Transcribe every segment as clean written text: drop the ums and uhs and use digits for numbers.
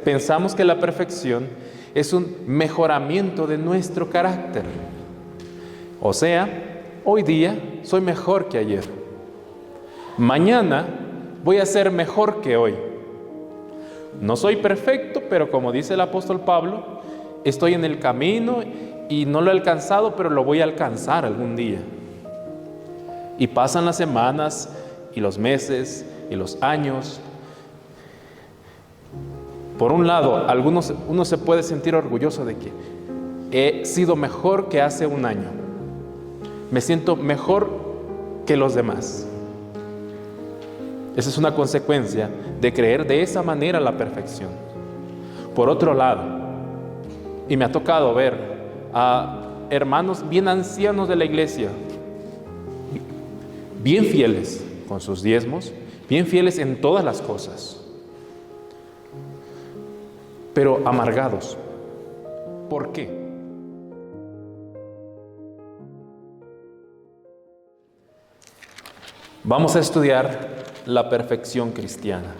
Pensamos que la perfección es un mejoramiento de nuestro carácter. O sea, hoy día soy mejor que ayer. Mañana voy a ser mejor que hoy. No soy perfecto, pero como dice el apóstol Pablo, estoy en el camino y no lo he alcanzado, pero lo voy a alcanzar algún día. Y pasan las semanas y los meses y los años. Por un lado, uno se puede sentir orgulloso de que he sido mejor que hace un año. Me siento mejor que los demás. Esa es una consecuencia de creer de esa manera la perfección. Por otro lado, y me ha tocado ver a hermanos bien ancianos de la iglesia, bien fieles con sus diezmos, bien fieles en todas las cosas, pero amargados. ¿Por qué? Vamos a estudiar la perfección cristiana.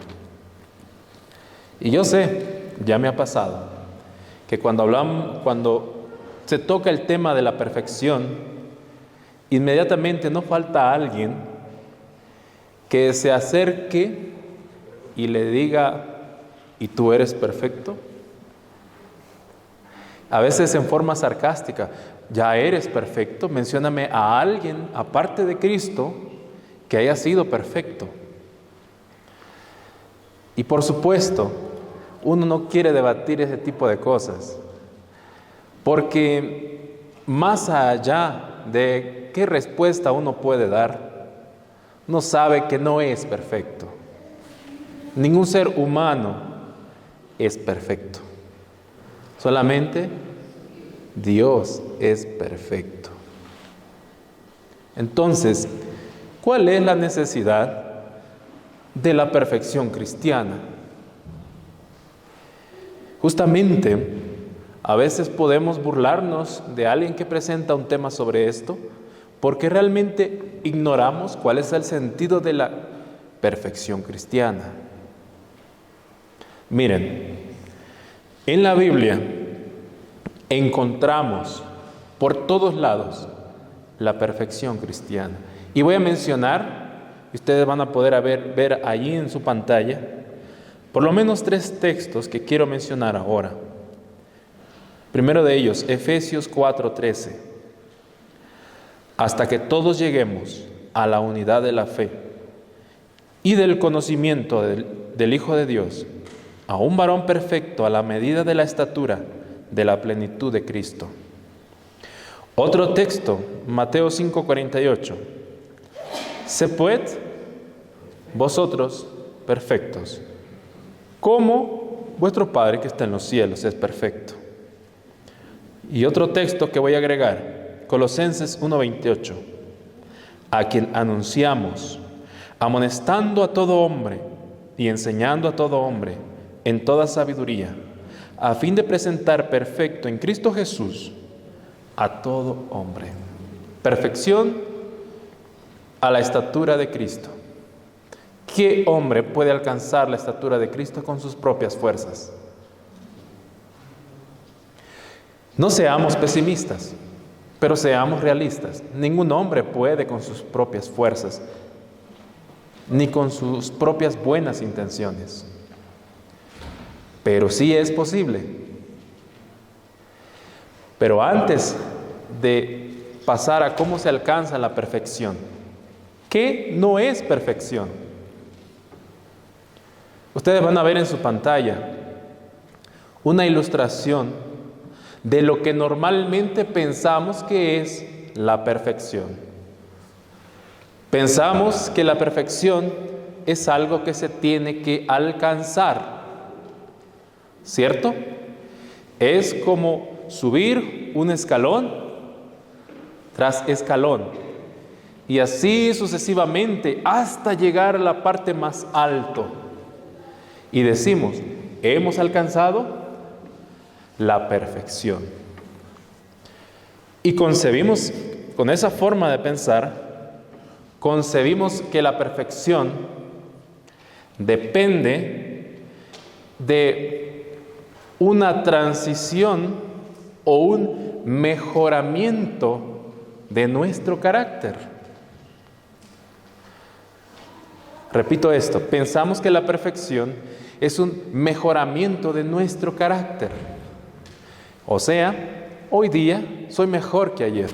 Y yo sé, ya me ha pasado, que cuando se toca el tema de la perfección, inmediatamente no falta alguien que se acerque y le diga: ¿y tú eres perfecto? A veces en forma sarcástica: ¿ya eres perfecto? Mencióname a alguien, aparte de Cristo, que haya sido perfecto. Y por supuesto, uno no quiere debatir ese tipo de cosas, porque más allá de qué respuesta uno puede dar, uno sabe que no es perfecto. Ningún ser humano es perfecto. Solamente Dios es perfecto. Entonces, ¿cuál es la necesidad de la perfección cristiana? Justamente, a veces podemos burlarnos de alguien que presenta un tema sobre esto, porque realmente ignoramos cuál es el sentido de la perfección cristiana. Miren, en la Biblia encontramos por todos lados la perfección cristiana. Y voy a mencionar, ustedes van a poder ver allí en su pantalla, por lo menos 3 textos que quiero mencionar ahora. Primero de ellos, Efesios 4:13. Hasta que todos lleguemos a la unidad de la fe y del conocimiento del Hijo de Dios, a un varón perfecto a la medida de la estatura de la plenitud de Cristo. Otro texto, Mateo 5:48. Sed vosotros perfectos, como vuestro Padre que está en los cielos es perfecto. Y otro texto que voy a agregar, Colosenses 1:28. A quien anunciamos, amonestando a todo hombre y enseñando a todo hombre en toda sabiduría, a fin de presentar perfecto en Cristo Jesús a todo hombre. Perfección a la estatura de Cristo. ¿Qué hombre puede alcanzar la estatura de Cristo con sus propias fuerzas? No seamos pesimistas, pero seamos realistas. Ningún hombre puede con sus propias fuerzas, ni con sus propias buenas intenciones. Pero sí es posible. Pero antes de pasar a cómo se alcanza la perfección, ¿qué no es perfección? Ustedes van a ver en su pantalla una ilustración de lo que normalmente pensamos que es la perfección. Pensamos que la perfección es algo que se tiene que alcanzar, ¿cierto? Es como subir un escalón tras escalón y así sucesivamente hasta llegar a la parte más alta. Y decimos, hemos alcanzado la perfección. Y concebimos, con esa forma de pensar, concebimos que la perfección depende de una transición o un mejoramiento de nuestro carácter. Repito esto, pensamos que la perfección es un mejoramiento de nuestro carácter. O sea, hoy día soy mejor que ayer.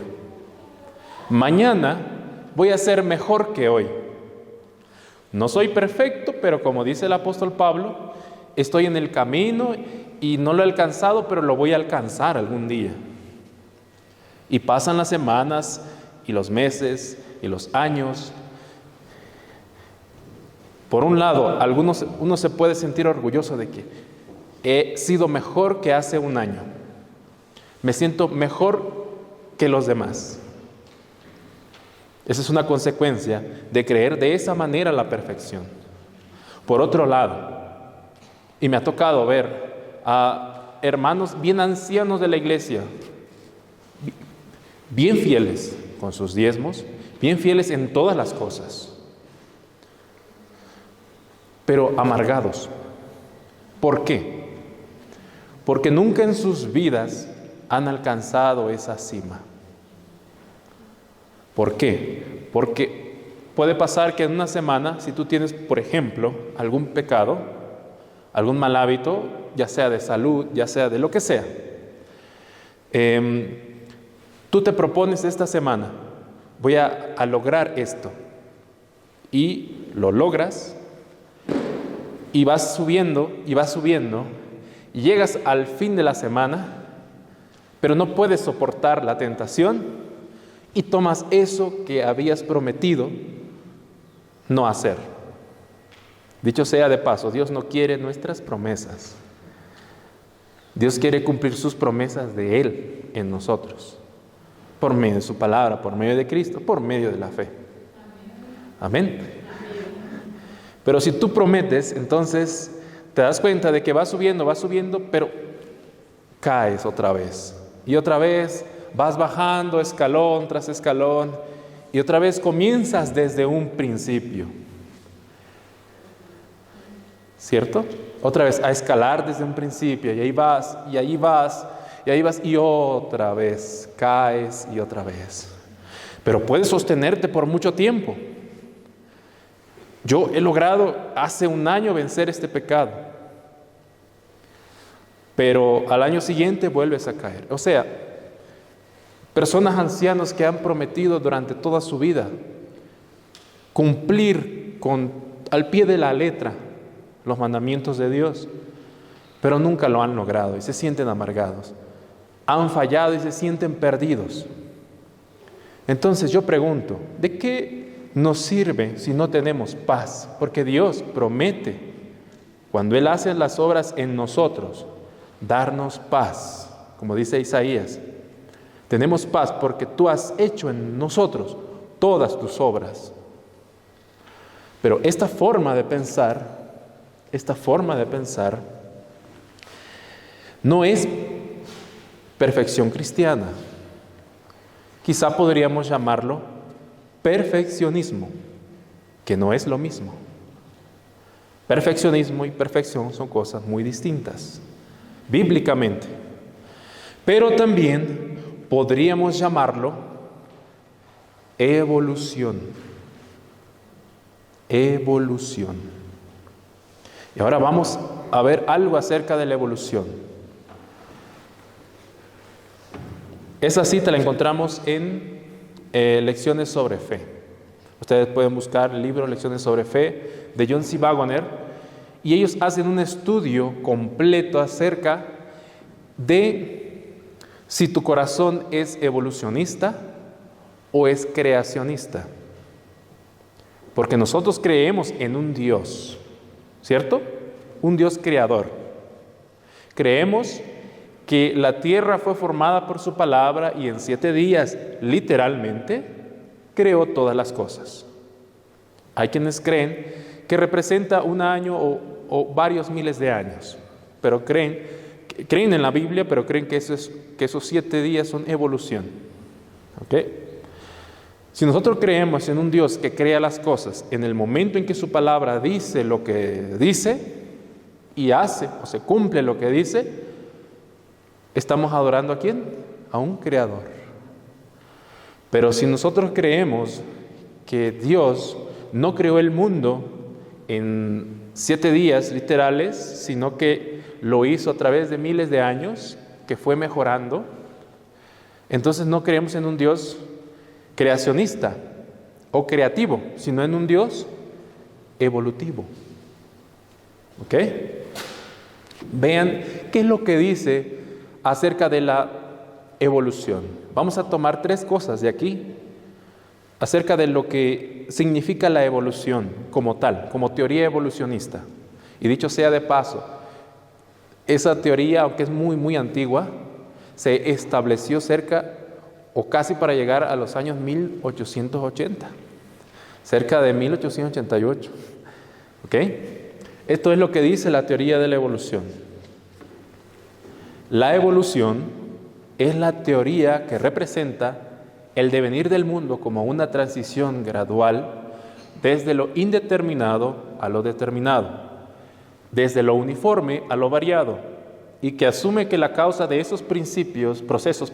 Mañana voy a ser mejor que hoy. No soy perfecto, pero como dice el apóstol Pablo, estoy en el camino y no lo he alcanzado, pero lo voy a alcanzar algún día. Y pasan las semanas y los meses y los años. Por un lado, uno se puede sentir orgulloso de que he sido mejor que hace un año. Me siento mejor que los demás. Esa es una consecuencia de creer de esa manera la perfección. Por otro lado, y me ha tocado ver a hermanos bien ancianos de la iglesia, bien fieles con sus diezmos, bien fieles en todas las cosas, pero amargados. ¿Por qué? Porque nunca en sus vidas han alcanzado esa cima. ¿Por qué? Porque puede pasar que en una semana, si tú tienes, por ejemplo, algún pecado, algún mal hábito, ya sea de salud, ya sea de lo que sea, tú te propones esta semana, voy a lograr esto, y lo logras, y vas subiendo, y llegas al fin de la semana, pero no puedes soportar la tentación, y tomas eso que habías prometido no hacer. Dicho sea de paso, Dios no quiere nuestras promesas. Dios quiere cumplir sus promesas de Él en nosotros, por medio de su palabra, por medio de Cristo, por medio de la fe. Amén. Pero si tú prometes, entonces te das cuenta de que va subiendo, pero caes otra vez. Y otra vez vas bajando escalón tras escalón y otra vez comienzas desde un principio. ¿Cierto? Otra vez a escalar desde un principio y ahí vas, y otra vez caes y otra vez. Pero puedes sostenerte por mucho tiempo. Yo he logrado hace un año vencer este pecado, pero al año siguiente vuelves a caer. O sea, personas ancianas que han prometido durante toda su vida cumplir al pie de la letra los mandamientos de Dios, pero nunca lo han logrado y se sienten amargados. Han fallado y se sienten perdidos. Entonces yo pregunto, ¿de qué nos sirve si no tenemos paz? Porque Dios promete, cuando Él hace las obras en nosotros, darnos paz. Como dice Isaías, tenemos paz porque tú has hecho en nosotros todas tus obras. Pero esta forma de pensar no es perfección cristiana. Quizá podríamos llamarlo perfeccionismo, que no es lo mismo. Perfeccionismo y perfección son cosas muy distintas, bíblicamente. Pero también podríamos llamarlo evolución. Evolución. Y ahora vamos a ver algo acerca de la evolución. Esa cita la encontramos en Lecciones sobre Fe. Ustedes pueden buscar el libro Lecciones sobre Fe de John C. Waggoner y ellos hacen un estudio completo acerca de si tu corazón es evolucionista o es creacionista. Porque nosotros creemos en un Dios, ¿cierto? Un Dios creador. Creemos que la tierra fue formada por su palabra y en 7 días, literalmente, creó todas las cosas. Hay quienes creen que representa un año o varios miles de años, pero creen en la Biblia, pero creen que esos 7 días son evolución. ¿Ok? Si nosotros creemos en un Dios que crea las cosas en el momento en que su palabra dice lo que dice y hace o se cumple lo que dice, estamos adorando ¿a quién? A un creador. Pero si nosotros creemos que Dios no creó el mundo en 7 días literales, sino que lo hizo a través de miles de años, que fue mejorando, entonces no creemos en un Dios creacionista o creativo, sino en un Dios evolutivo. ¿Ok? Vean qué es lo que dice acerca de la evolución. Vamos a tomar 3 cosas de aquí acerca de lo que significa la evolución como tal, como teoría evolucionista. Y dicho sea de paso, esa teoría, aunque es muy, muy antigua, se estableció cerca o casi para llegar a los años 1880, cerca de 1888. ¿Ok? Esto es lo que dice la teoría de la evolución. La evolución es la teoría que representa el devenir del mundo como una transición gradual desde lo indeterminado a lo determinado, desde lo uniforme a lo variado, y que asume que la causa de esos procesos,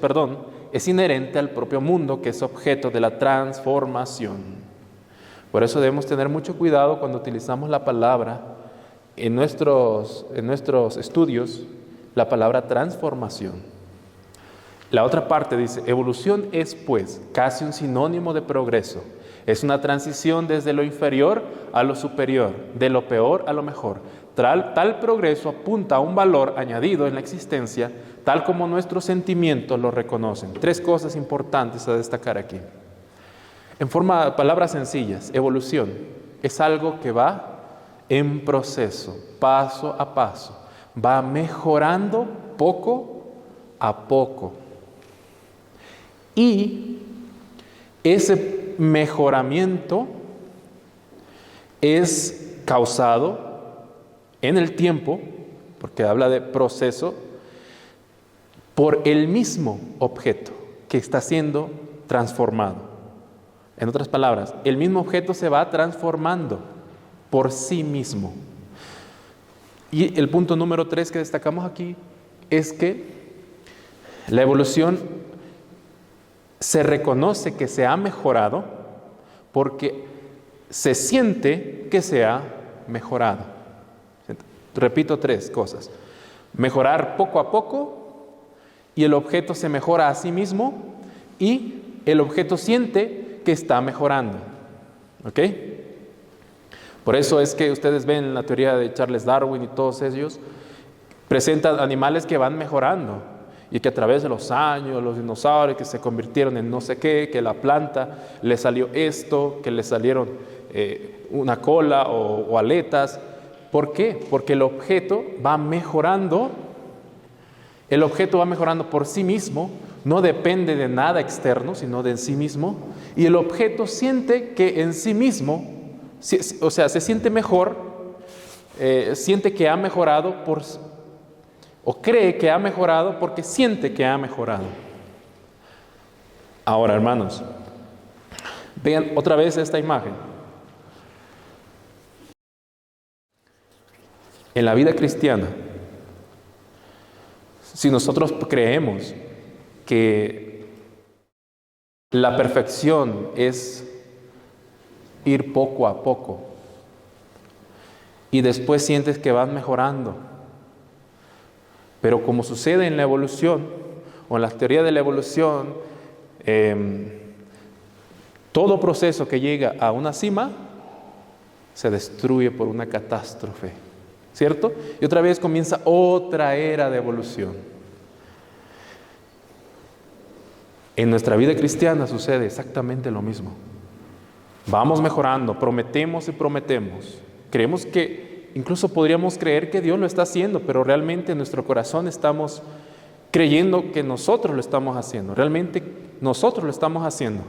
es inherente al propio mundo, que es objeto de la transformación. Por eso debemos tener mucho cuidado cuando utilizamos la palabra en nuestros estudios, la palabra transformación. La otra parte dice, evolución es pues casi un sinónimo de progreso. Es una transición desde lo inferior a lo superior, de lo peor a lo mejor. Tal progreso apunta a un valor añadido en la existencia, tal como nuestros sentimientos lo reconocen. 3 cosas importantes a destacar aquí. En forma de palabras sencillas, evolución es algo que va en proceso, paso a paso. Va mejorando poco a poco. Y ese mejoramiento es causado en el tiempo, porque habla de proceso, por el mismo objeto que está siendo transformado. En otras palabras, el mismo objeto se va transformando por sí mismo. Y el punto número 3 que destacamos aquí es que la evolución se reconoce que se ha mejorado porque se siente que se ha mejorado. Repito 3 cosas. Mejorar poco a poco, y el objeto se mejora a sí mismo, y el objeto siente que está mejorando. ¿Ok? Por eso es que ustedes ven la teoría de Charles Darwin y todos ellos presentan animales que van mejorando y que a través de los años, los dinosaurios que se convirtieron en no sé qué, que la planta le salió esto, que le salieron una cola o aletas. ¿Por qué? Porque el objeto va mejorando. El objeto va mejorando por sí mismo, no depende de nada externo, sino de en sí mismo. Y el objeto siente que en sí mismo, o sea, se siente mejor, siente que ha mejorado o cree que ha mejorado porque siente que ha mejorado. Ahora, hermanos, vean otra vez esta imagen. En la vida cristiana, si nosotros creemos que la perfección es ir poco a poco y después sientes que vas mejorando, pero como sucede en la evolución o en la teoría de la evolución, todo proceso que llega a una cima se destruye por una catástrofe, ¿cierto? Y otra vez comienza otra era de evolución. En nuestra vida cristiana sucede exactamente lo mismo. Vamos mejorando, prometemos y prometemos. Creemos que, incluso podríamos creer que Dios lo está haciendo, pero realmente en nuestro corazón estamos creyendo que nosotros lo estamos haciendo. Realmente nosotros lo estamos haciendo.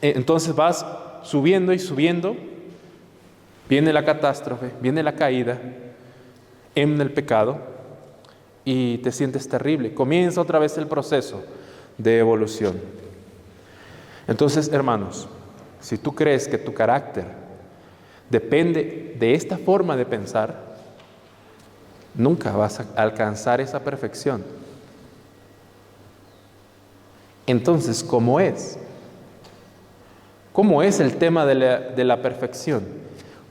Entonces vas subiendo y subiendo. Viene la catástrofe, viene la caída en el pecado y te sientes terrible. Comienza otra vez el proceso de evolución. Entonces, hermanos, si tú crees que tu carácter depende de esta forma de pensar, nunca vas a alcanzar esa perfección. Entonces, ¿cómo es? ¿Cómo es el tema de la perfección?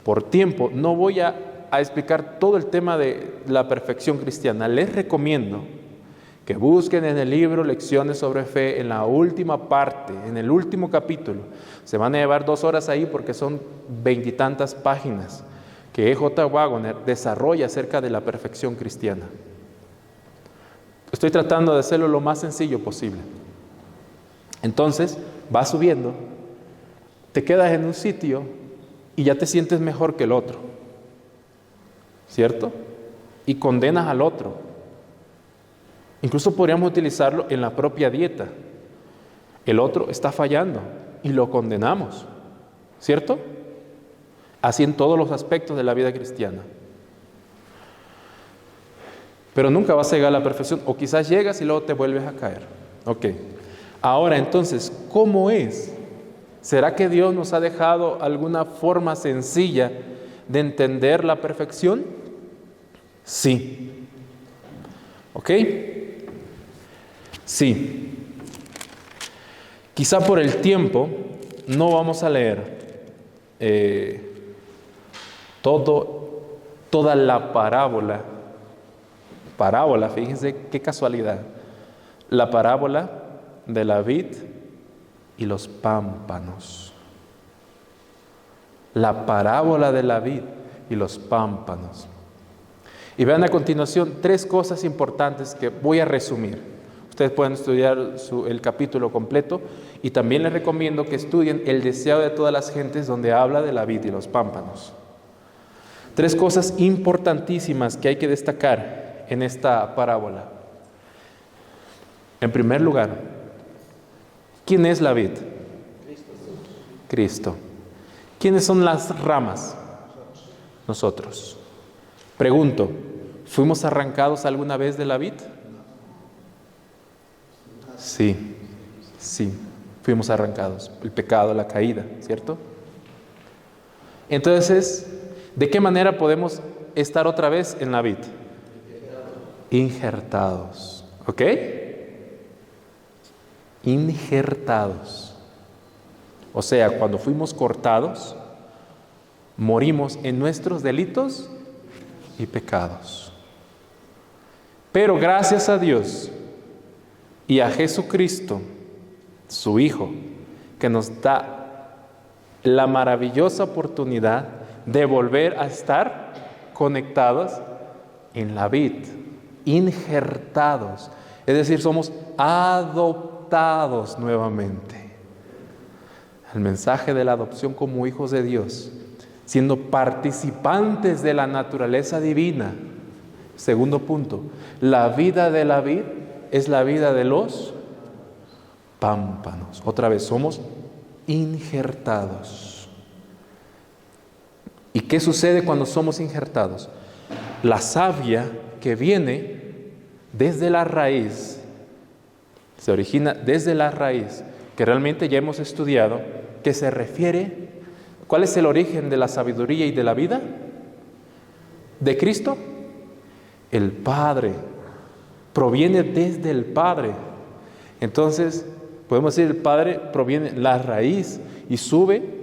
Por tiempo, no voy a explicar todo el tema de la perfección cristiana. Les recomiendo que busquen en el libro Lecciones sobre Fe, en la última parte, en el último capítulo. Se van a llevar 2 horas ahí porque son 20 y tantas páginas que E.J. Waggoner desarrolla acerca de la perfección cristiana. Estoy tratando de hacerlo lo más sencillo posible. Entonces, vas subiendo, te quedas en un sitio y ya te sientes mejor que el otro, ¿cierto? Y condenas al otro. Incluso podríamos utilizarlo en la propia dieta. El otro está fallando y lo condenamos, ¿cierto? Así en todos los aspectos de la vida cristiana. Pero nunca vas a llegar a la perfección, o quizás llegas y luego te vuelves a caer. Ok. Ahora entonces, ¿cómo es? ¿Será que Dios nos ha dejado alguna forma sencilla de entender la perfección? Sí. ¿Ok? Sí. Quizá por el tiempo no vamos a leer toda la parábola, fíjense qué casualidad, la parábola de la vid y los pámpanos. La parábola de la vid y los pámpanos. Y vean a continuación 3 cosas importantes que voy a resumir. Ustedes pueden estudiar el capítulo completo, y también les recomiendo que estudien El deseo de todas las gentes, donde habla de la vid y los pámpanos. 3 cosas importantísimas que hay que destacar en esta parábola. En primer lugar, ¿quién es la vid? Cristo. ¿Quiénes son las ramas? Nosotros. Pregunto, ¿fuimos arrancados alguna vez de la vid? Sí, fuimos arrancados. El pecado, la caída, ¿cierto? Entonces, ¿de qué manera podemos estar otra vez en la vid? Injertados, ¿ok? Injertados. O sea, cuando fuimos cortados, morimos en nuestros delitos y pecados. Pero gracias a Dios y a Jesucristo, su Hijo, que nos da la maravillosa oportunidad de volver a estar conectados en la vid, injertados. Es decir, somos adoptados nuevamente. El mensaje de la adopción como hijos de Dios, siendo participantes de la naturaleza divina. Segundo punto, la vida de la vid es la vida de los pámpanos. Otra vez, somos injertados. ¿Y qué sucede cuando somos injertados? La savia que viene desde la raíz, se origina desde la raíz, que realmente ya hemos estudiado, que se refiere, ¿cuál es el origen de la sabiduría y de la vida? ¿De Cristo? El Padre. Proviene desde el Padre. Entonces, podemos decir, el Padre proviene la raíz y sube.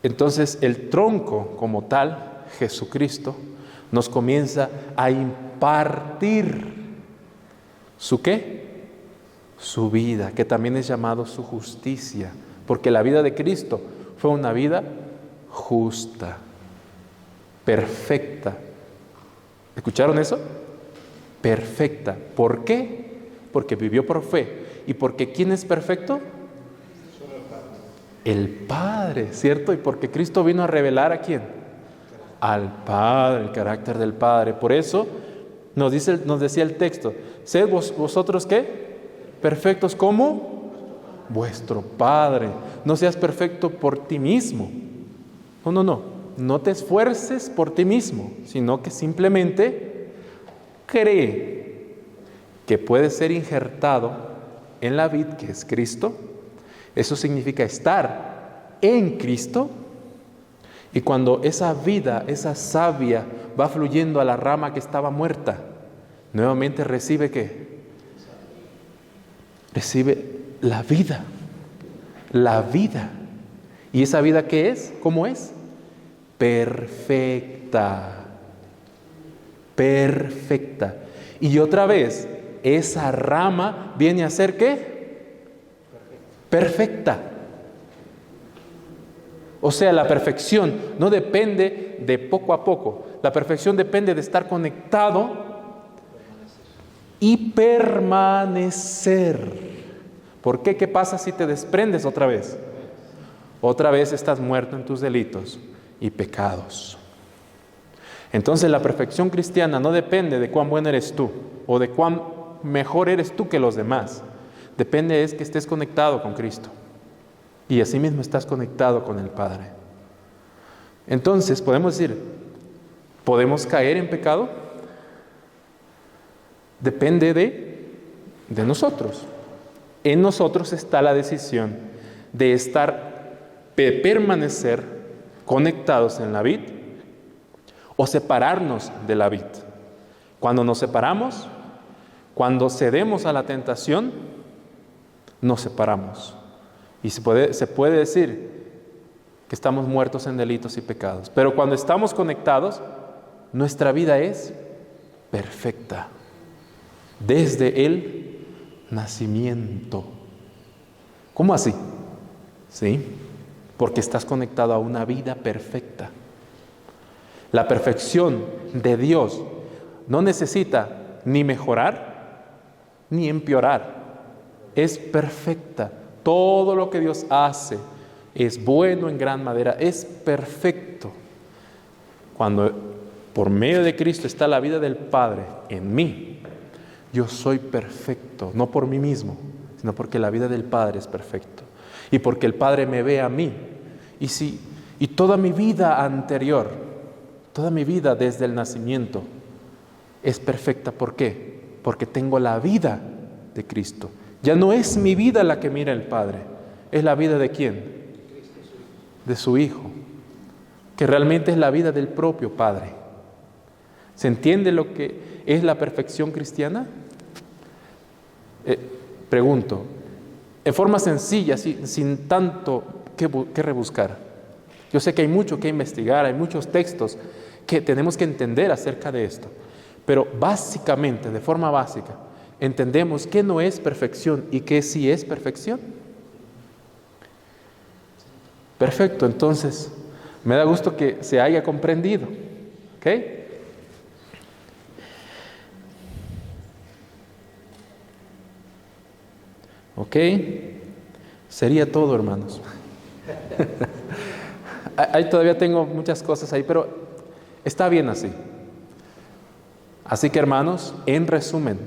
Entonces, el tronco como tal, Jesucristo, nos comienza a impartir ¿su qué? Su vida, que también es llamado su justicia, porque la vida de Cristo fue una vida justa, perfecta. ¿Escucharon eso? Perfecta. ¿Por qué? Porque vivió por fe. ¿Y porque quién es perfecto? El Padre, ¿cierto? Y porque Cristo vino a revelar ¿a quién? Al Padre, el carácter del Padre. Por eso nos decía el texto, sed vosotros ¿qué? Perfectos como vuestro Padre. No seas perfecto por ti mismo. No te esfuerces por ti mismo, sino que simplemente cree que puedes ser injertado en la vid que es Cristo. Eso significa estar en Cristo. Y cuando esa vida, esa savia va fluyendo a la rama que estaba muerta, nuevamente recibe ¿qué? recibe la vida. La vida. ¿Y esa vida qué es? ¿Cómo es? Perfecta. Perfecta. Y otra vez, esa rama viene a ser ¿qué? Perfecta. O sea, la perfección no depende de poco a poco. La perfección depende de estar conectado y permanecer. ¿Por qué? ¿Qué pasa si te desprendes otra vez? Otra vez estás muerto en tus delitos y pecados. Entonces la perfección cristiana no depende de cuán bueno eres tú o de cuán mejor eres tú que los demás. Depende es que estés conectado con Cristo. Y así mismo estás conectado con el Padre. Entonces podemos decir, ¿podemos caer en pecado? Depende de nosotros. En nosotros está la decisión de permanecer conectados en la vid o separarnos de la vid. Cuando nos separamos, cuando cedemos a la tentación, nos separamos. Y se puede decir que estamos muertos en delitos y pecados. Pero cuando estamos conectados, nuestra vida es perfecta. Desde el nacimiento. ¿Cómo así? ¿Sí? Porque estás conectado a una vida perfecta. La perfección de Dios no necesita ni mejorar ni empeorar. Es perfecta. Todo lo que Dios hace es bueno en gran manera, es perfecto. Cuando por medio de Cristo está la vida del Padre en mí, yo soy perfecto, no por mí mismo, sino porque la vida del Padre es perfecto. Y porque el Padre me ve a mí. Y toda mi vida anterior, toda mi vida desde el nacimiento, es perfecta. ¿Por qué? Porque tengo la vida de Cristo. Ya no es mi vida la que mira el Padre, es la vida de ¿quién? De su Hijo, que realmente es la vida del propio Padre. ¿Se entiende lo que es la perfección cristiana? Pregunto, en forma sencilla, sin tanto que rebuscar. Yo sé que hay mucho que investigar, hay muchos textos que tenemos que entender acerca de esto, pero básicamente, de forma básica, entendemos qué no es perfección y qué sí es perfección. Perfecto, entonces me da gusto que se haya comprendido. ¿Ok? ¿Ok? Sería todo, hermanos. Ahí todavía tengo muchas cosas ahí, pero está bien así. Así que, hermanos, en resumen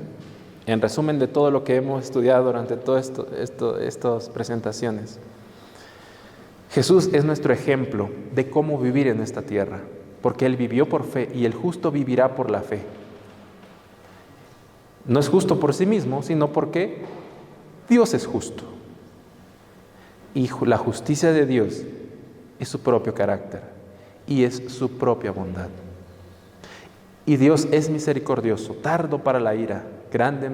de todo lo que hemos estudiado durante todas estas presentaciones, Jesús es nuestro ejemplo de cómo vivir en esta tierra, porque Él vivió por fe y el justo vivirá por la fe. No es justo por sí mismo, sino porque Dios es justo. Y la justicia de Dios es su propio carácter y es su propia bondad. Y Dios es misericordioso, tardo para la ira, grande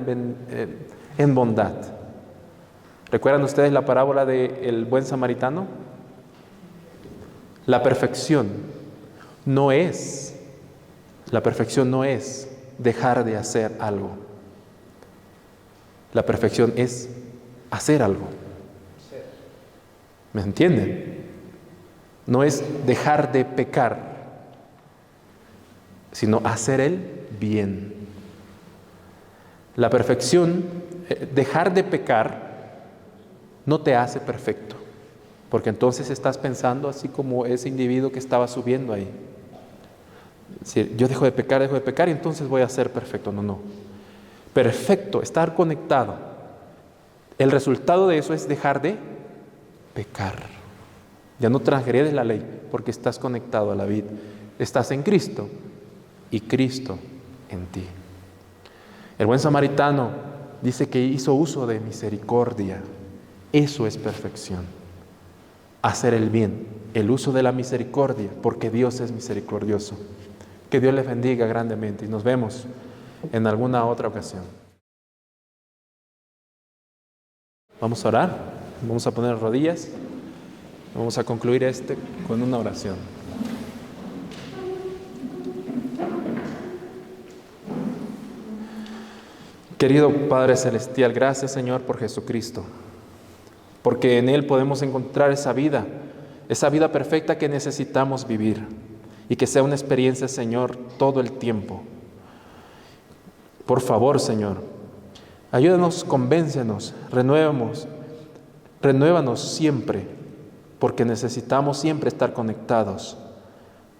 en bondad. ¿Recuerdan ustedes la parábola del buen samaritano? La perfección no es dejar de hacer algo. La perfección es hacer algo. ¿Me entienden? No es dejar de pecar, sino hacer el bien. La perfección, dejar de pecar, no te hace perfecto, porque entonces estás pensando así como ese individuo que estaba subiendo ahí. Es decir, yo dejo de pecar y entonces voy a ser perfecto. No. Perfecto, estar conectado. El resultado de eso es dejar de pecar. Ya no transgredes la ley porque estás conectado a la vid. Estás en Cristo y Cristo en ti. El buen samaritano dice que hizo uso de misericordia. Eso es perfección. Hacer el bien, el uso de la misericordia, porque Dios es misericordioso. Que Dios les bendiga grandemente y nos vemos en alguna otra ocasión. Vamos a orar, vamos a poner rodillas, vamos a concluir con una oración. Querido Padre Celestial, gracias Señor por Jesucristo, porque en Él podemos encontrar esa vida perfecta que necesitamos vivir y que sea una experiencia, Señor, todo el tiempo. Por favor, Señor, ayúdanos, convéncenos, renuévanos siempre, porque necesitamos siempre estar conectados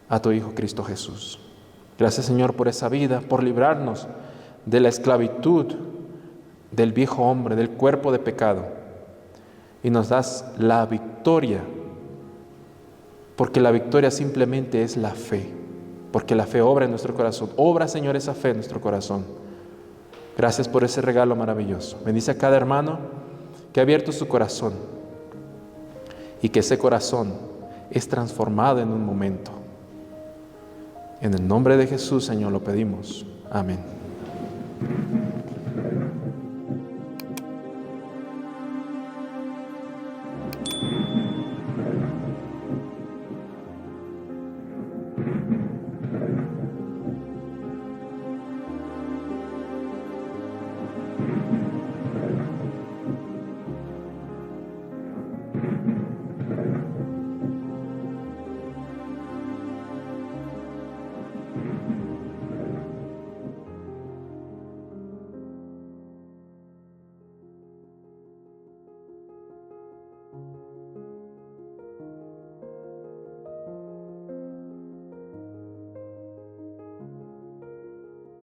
a tu Hijo Cristo Jesús. Gracias, Señor, por esa vida, por librarnos de la esclavitud del viejo hombre, del cuerpo de pecado, y nos das la victoria, porque la victoria simplemente es la fe, porque la fe obra en nuestro corazón. Obra, Señor, esa fe en nuestro corazón. Gracias por ese regalo maravilloso. Bendice a cada hermano que ha abierto su corazón y que ese corazón es transformado en un momento. En el nombre de Jesús, Señor, lo pedimos. Amén.